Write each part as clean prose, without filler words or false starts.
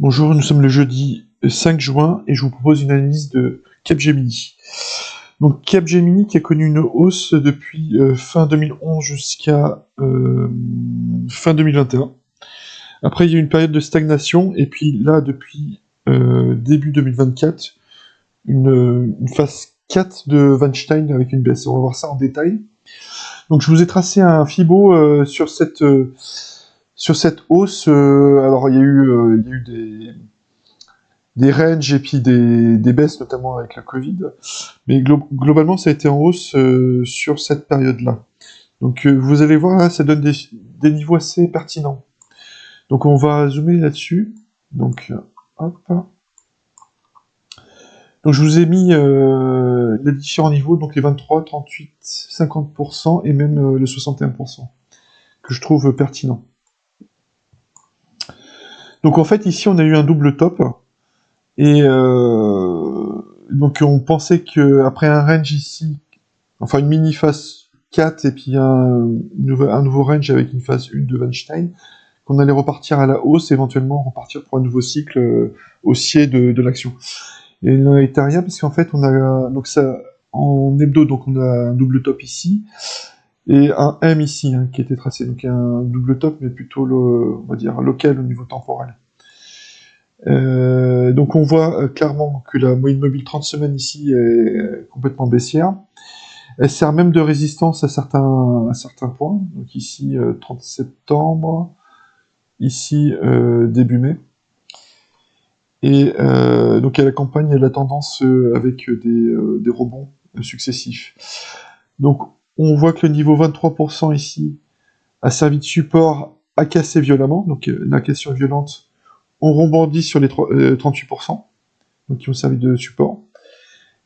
Bonjour, nous sommes le jeudi 5 juin et je vous propose une analyse de Capgemini. Donc Capgemini qui a connu une hausse depuis fin 2011 jusqu'à fin 2021. Après il y a eu une période de stagnation et puis là depuis début 2024 une phase 4 de Weinstein avec une baisse. On va voir ça en détail. Donc je vous ai tracé un Fibo sur cette hausse. Alors il y a eu des ranges et puis des baisses, notamment avec la Covid. Mais globalement, ça a été en hausse sur cette période-là. Donc vous allez voir, là, ça donne des niveaux assez pertinents. Donc on va zoomer là-dessus. Donc, hop. Donc je vous ai mis les différents niveaux, donc les 23, 38, 50% et même le 61%, que je trouve pertinent. Donc en fait, ici, on a eu un double top. Et donc on pensait qu'après un range ici, enfin une mini phase 4 et puis un nouveau range avec une phase 1 de Weinstein, qu'on allait repartir à la hausse, éventuellement repartir pour un nouveau cycle haussier de l'action. Et il n'en a été rien parce qu'en fait on a donc ça en hebdo, donc on a un double top ici et un M ici qui était tracé, donc un double top mais plutôt on va dire local au niveau temporel. Donc on voit clairement que la moyenne mobile 30 semaines ici est complètement baissière. Elle sert même de résistance à certains points. Donc ici 30 septembre, ici début mai. Et donc elle accompagne la tendance avec des rebonds successifs. Donc on voit que le niveau 23% ici a servi de support à casser violemment. Donc la cassure violente, on rebondit sur les 38%, donc qui ont servi de support,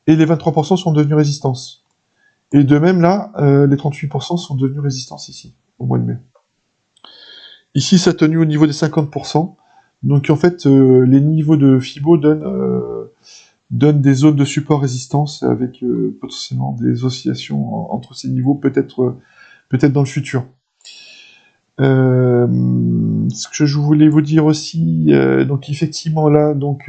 et les 23% sont devenus résistance. Et de même là, les 38% sont devenus résistance ici, au mois de mai. Ici, ça a tenu au niveau des 50%, donc en fait, les niveaux de Fibo donnent des zones de support-résistance avec potentiellement des oscillations entre ces niveaux, peut-être dans le futur. Ce que je voulais vous dire aussi, donc effectivement là, donc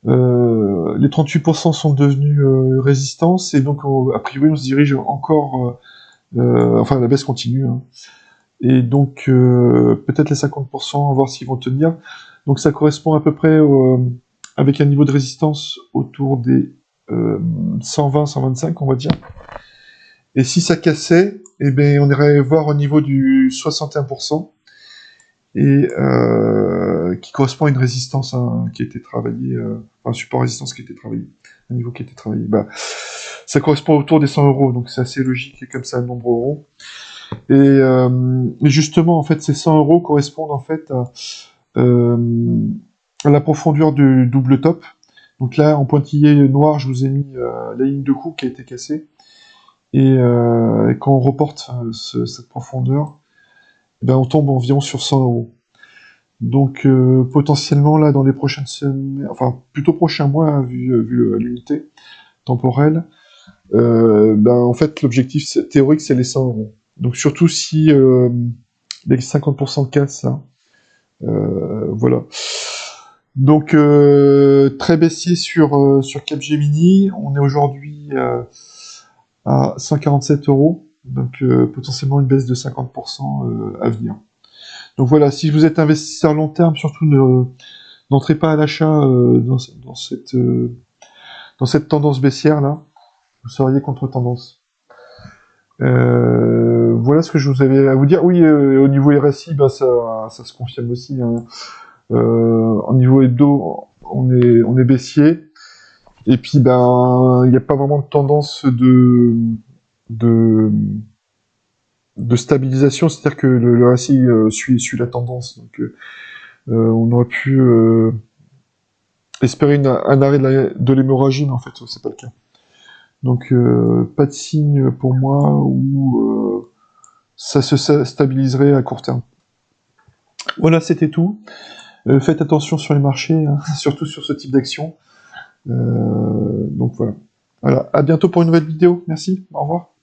les 38% sont devenus résistance et donc a priori on se dirige encore, enfin la baisse continue, et donc peut-être les 50%, à voir s'ils vont tenir. Donc ça correspond à peu près avec un niveau de résistance autour des 120, 125 on va dire. Et si ça cassait, eh ben, on irait voir au niveau du 61%, et qui correspond à une résistance qui a été travaillée, un support résistance qui a été travaillé, un niveau qui a été travaillé. Bah, ça correspond autour des 100 €, donc c'est assez logique, et comme ça, le nombre rond. Et justement, en fait, ces 100 € correspondent en fait à la profondeur du double top. Donc là, en pointillé noir, je vous ai mis la ligne de coup qui a été cassée. Et quand on reporte cette profondeur, eh ben, on tombe environ sur 100 €. Donc potentiellement là dans les prochaines semaines, enfin plutôt prochains mois vu l'unité temporelle, ben en fait l'objectif théorique c'est les 100 €. Donc surtout si les 50% cassent là, voilà. Donc très baissier sur Capgemini, on est aujourd'hui à 147 €, donc potentiellement une baisse de 50% à venir. Donc voilà, si vous êtes investisseur long terme, surtout n'entrez pas à l'achat dans cette tendance baissière là, vous seriez contre tendance. Voilà ce que je vous avais à vous dire. Oui, au niveau RSI, ben ça se confirme aussi. Au niveau hebdo, on est baissier. Et puis ben il n'y a pas vraiment de tendance de stabilisation, c'est-à-dire que le RSI suit la tendance. Donc on aurait pu espérer un arrêt de l'hémorragie, mais en fait c'est pas le cas. Donc pas de signe pour moi où ça se stabiliserait à court terme. Voilà, c'était tout. Faites attention sur les marchés, surtout sur ce type d'action. Donc voilà. Voilà. À bientôt pour une nouvelle vidéo. Merci. Au revoir.